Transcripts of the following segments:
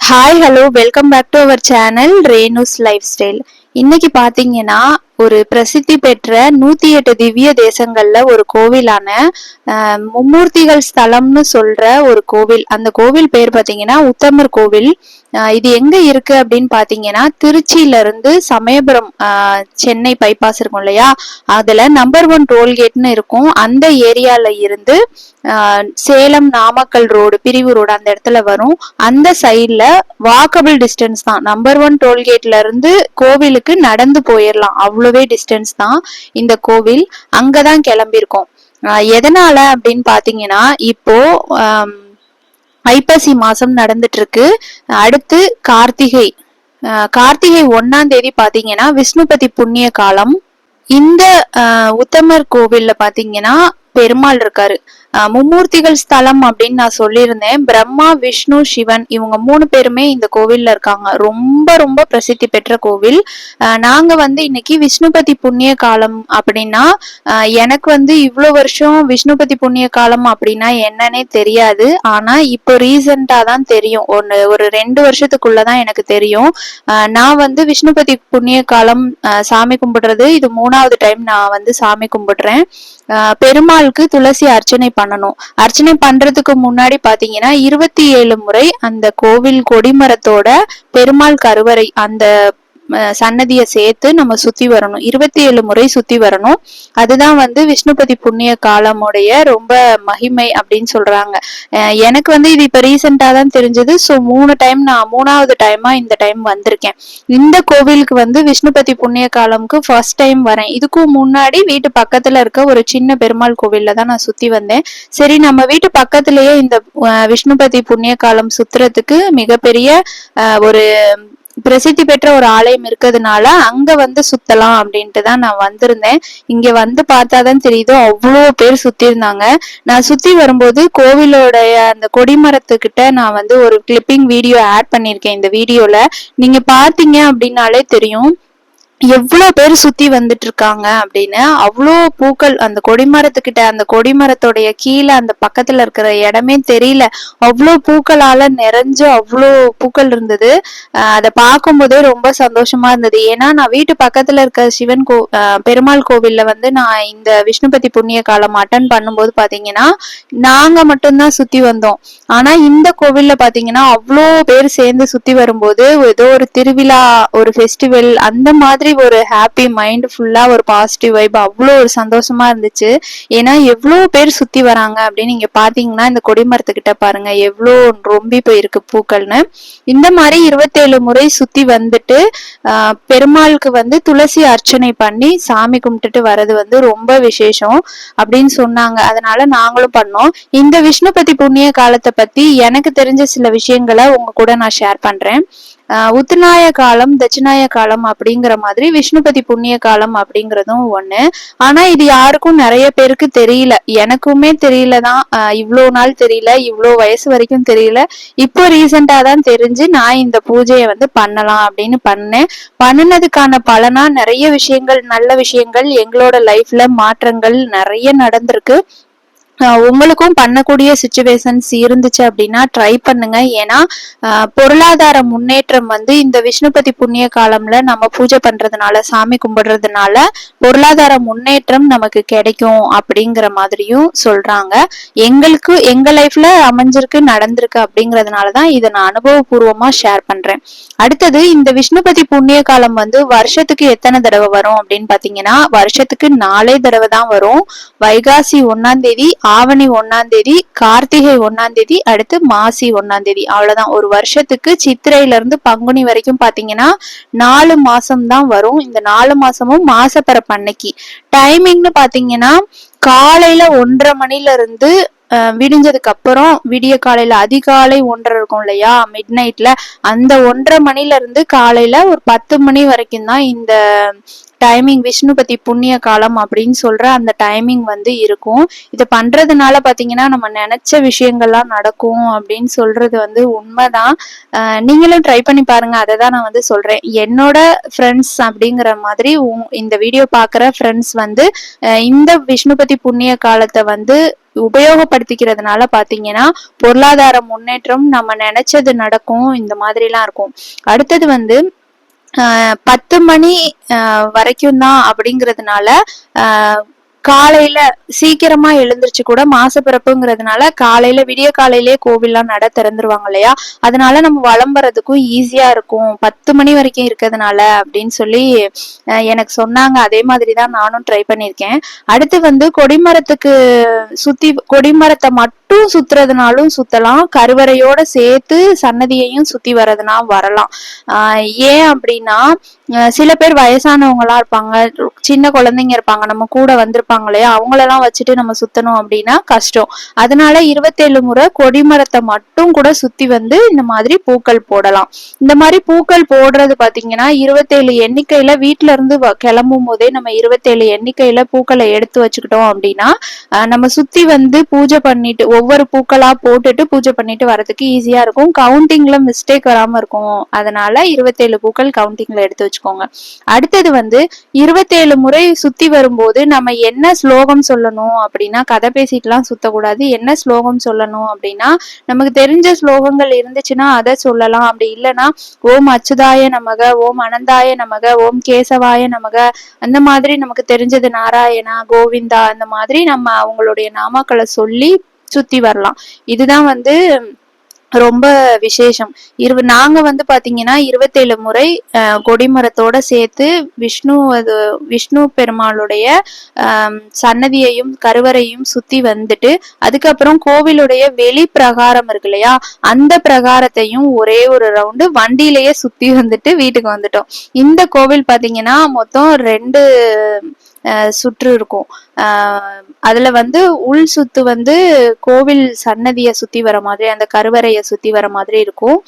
Hi hello welcome back to our channel Renu's lifestyle. இன்னைக்கு பாத்தீங்கன்னா ஒரு பிரசித்தி பெற்ற 108 திவ்ய தேசங்கள்ல ஒரு கோவிலான மும்மூர்த்திகள் ஸ்தலம்னு சொல்ற ஒரு கோவில். அந்த கோவில் பேர் பாத்தீங்கன்னா உத்தமர் கோவில். இது எங்க இருக்கு அப்படின்னு பாத்தீங்கன்னா திருச்சியில இருந்து சமயபுரம் சென்னை பைபாஸ் இருக்கும் இல்லையா, அதுல நம்பர் 1 டோல்கேட்னு இருக்கும். அந்த ஏரியால இருந்து சேலம் நாமக்கல் ரோடு பிரிவு ரோடு அந்த இடத்துல வரும். அந்த சைட்ல வாக்கபிள் டிஸ்டன்ஸ் தான். நம்பர் 1 டோல்கேட்ல இருந்து கோவிலுக்கு நடந்து போயிடலாம், அவ்வளவே டிஸ்டன்ஸ் தான் இந்த கோவில். அங்கதான் கிளம்பியிருக்கோம். எதனால அப்படின்னு பாத்தீங்கன்னா இப்போ ஐப்பசி மாசம் நடந்துட்டு இருக்கு. அடுத்து கார்த்திகை. கார்த்திகை 1ஆம் தேதி பாத்தீங்கன்னா விஷ்ணுபதி புண்ணிய காலம். இந்த உத்தமர் கோவில்ல பாத்தீங்கன்னா பெருமாள் இருக்காரு. மும்மூர்த்திகள் ஸ்தலம் அப்படின்னு நான் சொல்லியிருந்தேன். பிரம்மா விஷ்ணு சிவன் இவங்க 3 பேருமே இந்த கோவில்ல இருக்காங்க. ரொம்ப ரொம்ப பிரசித்தி பெற்ற கோவில். நாங்க இன்னைக்கு விஷ்ணுபதி புண்ணிய காலம் அப்படின்னா, எனக்கு இவ்வளவு வருஷம் விஷ்ணுபதி புண்ணிய காலம் அப்படின்னா என்னன்னே தெரியாது. ஆனா இப்போ ரீசெண்டா தான் தெரியும். ஒரு 2 வருஷத்துக்குள்ளதான் எனக்கு தெரியும். நான் விஷ்ணுபதி புண்ணிய காலம் சாமி கும்பிடுறது இது 3வது டைம் நான் சாமி கும்பிடுறேன். பெருமாளுக்கு துளசி அர்ச்சனை பண்ணணும். அர்ச்சனை பண்றதுக்கு முன்னாடி பாத்தீங்கன்னா 27 முறை அந்த கோவில் கொடிமரத்தோட பெருமாள் கருவறை அந்த சன்னதியை சேர்த்து நம்ம சுத்தி வரணும். 27 முறை சுத்தி வரணும். அதுதான் விஷ்ணுபதி புண்ணிய காலமுடைய ரொம்ப மகிமை அப்படின்னு சொல்றாங்க. எனக்கு இது இப்ப ரீசெண்டா தான் தெரிஞ்சது. ஸோ 3 டைம் நான் 3வது டைமா இந்த டைம் வந்திருக்கேன். இந்த கோவிலுக்கு விஷ்ணுபதி புண்ணிய காலம்க்கு ஃபர்ஸ்ட் டைம் வரேன். இதுக்கும் முன்னாடி வீட்டு பக்கத்துல இருக்க ஒரு சின்ன பெருமாள் கோவில்ல தான் நான் சுத்தி வந்தேன். சரி, நம்ம வீட்டு பக்கத்திலேயே இந்த விஷ்ணுபதி புண்ணிய காலம் சுத்துறதுக்கு மிகப்பெரிய ஒரு பிரசித்தி பெற்ற ஒரு ஆலயம் இருக்கிறதுனால அங்க சுத்தலாம் அப்படின்ட்டு தான் நான் வந்திருந்தேன். இங்க பார்த்தாதான் தெரியுது, அவ்வளோ பேர் சுத்தி இருந்தாங்க. நான் சுத்தி வரும்போது கோவிலோடைய அந்த கொடிமரத்துக்கிட்ட நான் ஒரு கிளிப்பிங் வீடியோ ஆட் பண்ணிருக்கேன். இந்த வீடியோல நீங்க பாத்தீங்க அப்படின்னாலே தெரியும் எவ்வளவு பேர் சுத்தி வந்துட்டு இருக்காங்க அப்படின்னு. அவ்வளோ பூக்கள் அந்த கொடிமரத்துக்கிட்ட, அந்த கொடிமரத்தோடைய கீழே அந்த பக்கத்துல இருக்கிற இடமே தெரியல, அவ்வளோ பூக்களால நிறைஞ்சு அவ்வளோ பூக்கள் இருந்தது. அதை பார்க்கும் போதே ரொம்ப சந்தோஷமா இருந்தது. ஏன்னா நான் வீட்டு பக்கத்துல இருக்க சிவன் பெருமாள் கோவில்ல நான் இந்த விஷ்ணுபதி புண்ணிய காலம் அட்டன் பண்ணும்போது பாத்தீங்கன்னா நாங்க மட்டும்தான் சுத்தி வந்தோம். ஆனா இந்த கோவில்ல பாத்தீங்கன்னா அவ்வளோ பேர் சேர்ந்து சுத்தி வரும்போது ஏதோ ஒரு திருவிழா, ஒரு ஃபெஸ்டிவல் அந்த மாதிரி ஒரு ஹாப்பி மைண்ட் ஃபுல்லா ஒரு பாசிட்டிவ் வைப், அவ்வளோ ஒரு சந்தோஷமா இருந்துச்சு. ஏன்னா எவ்வளவு பேர் சுத்தி வராங்க அப்படின்னு நீங்க பாத்தீங்கன்னா இந்த கொடிமரத்துக்கிட்ட பாருங்க எவ்வளோ ரொம்பி போயிருக்கு பூக்கள்னு. இந்த மாதிரி 27 முறை சுத்தி வந்துட்டு பெருமாளுக்கு துளசி அர்ச்சனை பண்ணி சாமி கும்பிட்டுட்டு வர்றது ரொம்ப விசேஷம் அப்படின்னு சொன்னாங்க. அதனால நாங்களும் பண்ணோம். இந்த விஷ்ணுபதி புண்ணிய காலத்தை பத்தி எனக்கு தெரிஞ்ச சில விஷயங்களை உங்க கூட நான் ஷேர் பண்றேன். உத்தநாய காலம், தட்சிணாய காலம் அப்படிங்கிற மாதிரி விஷ்ணுபதி புண்ணிய காலம் அப்படிங்கறதும் ஒண்ணு. ஆனா இது யாருக்கும் நிறைய பேருக்கு தெரியல. எனக்குமே தெரியலதான். இவ்வளவு நாள் தெரியல, இவ்வளவு வயசு வரைக்கும் தெரியல. இப்போ ரீசெண்டா தான் தெரிஞ்சு நான் இந்த பூஜையை பண்ணலாம் அப்படின்னு பண்ணேன். பண்ணினதுக்கான பலனா நிறைய விஷயங்கள், நல்ல விஷயங்கள் எங்களோட லைஃப்ல மாற்றங்கள் நிறைய நடந்திருக்கு. உங்களுக்கும் பண்ணக்கூடிய சிச்சுவேஷன்ஸ் இருந்துச்சு அப்படின்னா ட்ரை பண்ணுங்க. ஏன்னா பொருளாதார முன்னேற்றம் இந்த விஷ்ணுபதி புண்ணிய காலம்ல நம்ம பூஜை பண்றதுனால, சாமி கும்பிடுறதுனால பொருளாதார முன்னேற்றம் நமக்கு கிடைக்கும் அப்படிங்கிற மாதிரியும் சொல்றாங்க. எங்க லைஃப்ல அமைஞ்சிருக்கு, நடந்திருக்கு அப்படிங்கறதுனாலதான் இதை நான் அனுபவபூர்வமா ஷேர் பண்றேன். அடுத்தது, இந்த விஷ்ணுபதி புண்ணிய காலம் வருஷத்துக்கு எத்தனை தடவை வரும் அப்படின்னு பாத்தீங்கன்னா வருஷத்துக்கு 4 தடவை தான் வரும். வைகாசி 1ஆம் தேதி, ஆவணி 1ஆம் தேதி, கார்த்திகை 1ஆம் தேதி, அடுத்து மாசி 1ஆம் தேதி. அவ்வளவுதான். ஒரு வருஷத்துக்கு சித்திரையில இருந்து பங்குனி வரைக்கும் பாத்தீங்கன்னா 4 மாசம் தான் வரும். இந்த 4 மாசமும் மாசப்பிறப்பு அன்னைக்கு. டைமிங்னு பாத்தீங்கன்னா காலையில 1:30 மணில இருந்து விடிஞ்சதுக்கு அப்புறம் விடிய காலையில அதிகாலை 1:30 இருக்கும் இல்லையா, மிட் நைட்ல, அந்த 1:30 மணில இருந்து காலையில ஒரு 10 மணி வரைக்கும் தான் இந்த டைமிங் விஷ்ணுபதி புண்ணிய காலம் அப்படின்னு சொல்ற அந்த டைமிங் வந்து இருக்கும். இதை பண்றதுனால பாத்தீங்கன்னா நம்ம நினைச்ச விஷயங்கள்லாம் நடக்கும் அப்படின்னு சொல்றது வந்து உண்மைதான். நீங்களும் ட்ரை பண்ணி பாருங்க. அதை தான் நான் வந்து சொல்றேன். என்னோட ஃப்ரெண்ட்ஸ் அப்படிங்கிற மாதிரி இந்த வீடியோ பாக்குற ஃப்ரெண்ட்ஸ் வந்து இந்த விஷ்ணுபதி புண்ணிய காலத்தை வந்து உபயோகப்படுத்திக்கிறதுனால பாத்தீங்கன்னா பொருளாதார முன்னேற்றம், நம்ம நினைச்சது நடக்கும், இந்த மாதிரி எல்லாம் இருக்கும். அடுத்தது வந்து 10 மணி வரைக்கும் தான் அப்படிங்கிறதுனால காலையில சீக்கிரமா எழுந்திருச்சு கூட மாசப்பிறப்புங்கிறதுனால காலையில விடிய காலையிலேயே கோவில்லாம் நட திறந்துருவாங்க இல்லையா, அதனால நம்ம வளம்புறதுக்கும் ஈஸியா இருக்கும் 10 மணி வரைக்கும் இருக்கிறதுனால அப்படின்னு சொல்லி எனக்கு சொன்னாங்க. அதே மாதிரிதான் நானும் ட்ரை பண்ணிருக்கேன். அடுத்து வந்து கொடிமரத்துக்கு சுத்தி கொடிமரத்தை மட்டும் சுத்துறதுனாலும் சுத்தலாம், கருவறையோட சேர்த்து சன்னதியையும் சுத்தி வர்றதுனா வரலாம். ஏன் அப்படின்னா சில பேர் வயசானவங்களா இருப்பாங்க, சின்ன குழந்தைங்க இருப்பாங்க, நம்ம கூட வந்திருப்பாங்க இல்லையா, அவங்களெல்லாம் வச்சுட்டு நம்ம சுத்தணும் அப்படின்னா கஷ்டம். அதனால 27 முறை கொடிமரத்தை மட்டும் கூட சுத்தி வந்து இந்த மாதிரி பூக்கள் போடலாம். இந்த மாதிரி பூக்கள் போடுறது பாத்தீங்கன்னா 27 எண்ணிக்கையில வீட்டுல இருந்து கிளம்பும் போதே நம்ம 27 எண்ணிக்கையில பூக்களை எடுத்து வச்சுக்கிட்டோம் அப்படின்னா நம்ம சுத்தி வந்து பூஜை பண்ணிட்டு ஒவ்வொரு பூக்களா போட்டுட்டு பூஜை பண்ணிட்டு வரதுக்கு ஈஸியா இருக்கும். கவுண்டிங்ல மிஸ்டேக் வராம இருக்கும். அதனால 27 பூக்கள் கவுண்டிங்ல எடுத்து வச்சுக்கோங்க. அடுத்தது வந்து 27 முறை சுத்தி வரும்போது நம்ம என்ன ஸ்லோகம் சொல்லணும் அப்படின்னா, கதை பேசிட்டுலாம் சுத்தக்கூடாது. என்ன ஸ்லோகம் சொல்லணும் அப்படின்னா, நமக்கு தெரிஞ்ச ஸ்லோகங்கள் இருந்துச்சுன்னா அதை சொல்லலாம். அப்படி இல்லைன்னா ஓம் அச்சுதாய நமக, ஓம் அனந்தாய நமக, ஓம் கேசவாய நமக, அந்த மாதிரி நமக்கு தெரிஞ்சது நாராயணா, கோவிந்தா, அந்த மாதிரி நம்ம அவங்களுடைய நாமாக்களை சொல்லி சுத்தி வரலாம். இதுதான் வந்து ரொம்ப விசேஷம். நாங்க வந்து பாத்தீங்கன்னா 27 முறை கொடிமரத்தோட சேர்த்து விஷ்ணு பெருமாளுடைய சன்னதியையும் கருவறையும் சுத்தி வந்துட்டு அதுக்கப்புறம் கோவிலுடைய வெளி பிரகாரம் இருக்கு இல்லையா, அந்த பிரகாரத்தையும் ஒரே ஒரு ரவுண்டு வண்டியிலேயே சுத்தி வந்துட்டு வீட்டுக்கு வந்துட்டோம். இந்த கோவில் பாத்தீங்கன்னா மொத்தம் 2 சுற்று இருக்கும். அதுல வந்து உள் சுத்து வந்து கோவில் சன்னதிய சுத்தி வர மாதிரி, அந்த கருவறைய சுத்தி வர மாதிரி இருக்கும்.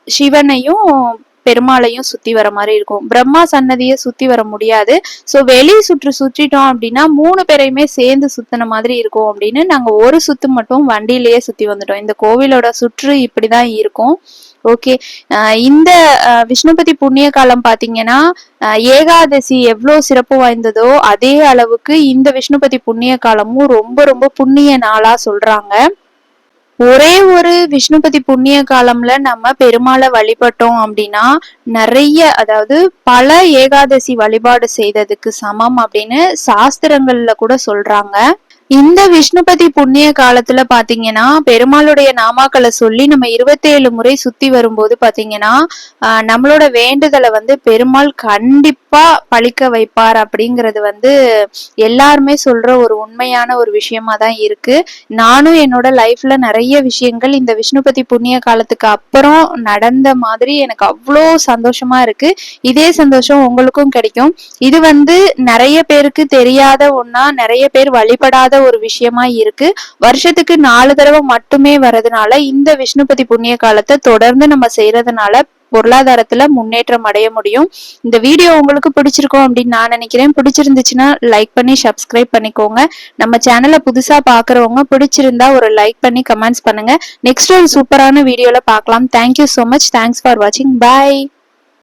சிவனையும் பெருமாளையும் சுத்தி வர மாதிரி இருக்கும். பிரம்மா சன்னதியை சுத்தி வர முடியாது. சோ வெளி சுற்று சுற்றிட்டோம் அப்படின்னா 3 பேரையுமே சேர்ந்து சுத்தின மாதிரி இருக்கும் அப்படின்னு நாங்க ஒரு சுத்து மட்டும் வண்டியிலேயே சுத்தி வந்துட்டோம். இந்த கோவிலோட சுற்று இப்படிதான் இருக்கும். ஓகே, இந்த விஷ்ணுபதி புண்ணிய காலம் பாத்தீங்கன்னா ஏகாதசி எவ்வளவு சிறப்பு வாய்ந்ததோ அதே அளவுக்கு இந்த விஷ்ணுபதி புண்ணிய காலமும் ரொம்ப ரொம்ப புண்ணிய நாளா சொல்றாங்க. ஒரே ஒரு விஷ்ணுபதி புண்ணிய காலம்ல நம்ம பெருமாளை வழிபட்டோம் அப்படின்னா நிறைய, அதாவது பல ஏகாதசி வழிபாடு செய்ததுக்கு சமம் அப்படின்னு சாஸ்திரங்கள்ல கூட சொல்றாங்க. இந்த விஷ்ணுபதி புண்ணிய காலத்துல பாத்தீங்கன்னா பெருமாளுடைய நாமாக்களை சொல்லி நம்ம 27 முறை சுத்தி வரும்போது பாத்தீங்கன்னா நம்மளோட வேண்டுதலை வந்து பெருமாள் கண்டிப்பா பழிக்க வைப்பார் அப்படிங்கிறது வந்து எல்லாருமே சொல்ற ஒரு உண்மையான ஒரு விஷயமா தான் இருக்கு. நானும் என்னோட லைஃப்ல நிறைய விஷயங்கள் இந்த விஷ்ணுபதி புண்ணிய காலத்துக்கு அப்புறம் நடந்த மாதிரி எனக்கு அவ்வளோ சந்தோஷமா இருக்கு. இதே சந்தோஷம் உங்களுக்கும் கிடைக்கும். இது வந்து நிறைய பேருக்கு தெரியாத ஒன்னா, நிறைய பேர் வழிபடாத ஒரு விஷயமா இருக்கு. வருஷத்துக்கு 4 தடவை மட்டுமே வரதுனால இந்த விஷ்ணுபதி புண்ணிய காலத்தை தொடர்ந்து நம்ம செய்யறதுனால பொருளாதாரத்துல முன்னேற்றம் அடைய முடியும். இந்த வீடியோ உங்களுக்கு பிடிச்சிருக்கும் அப்படின்னு நான் நினைக்கிறேன். பிடிச்சிருந்துச்சுன்னா லைக் பண்ணி சப்ஸ்கிரைப் பண்ணிக்கோங்க. நம்ம சேனலை புதுசா பாக்குறவங்க பிடிச்சிருந்தா ஒரு லைக் பண்ணி கமெண்ட்ஸ் பண்ணுங்க. நெக்ஸ்ட் ஒரு சூப்பரான வீடியோல பார்க்கலாம். Thank you so much. Thanks for வாட்சிங். பாய்.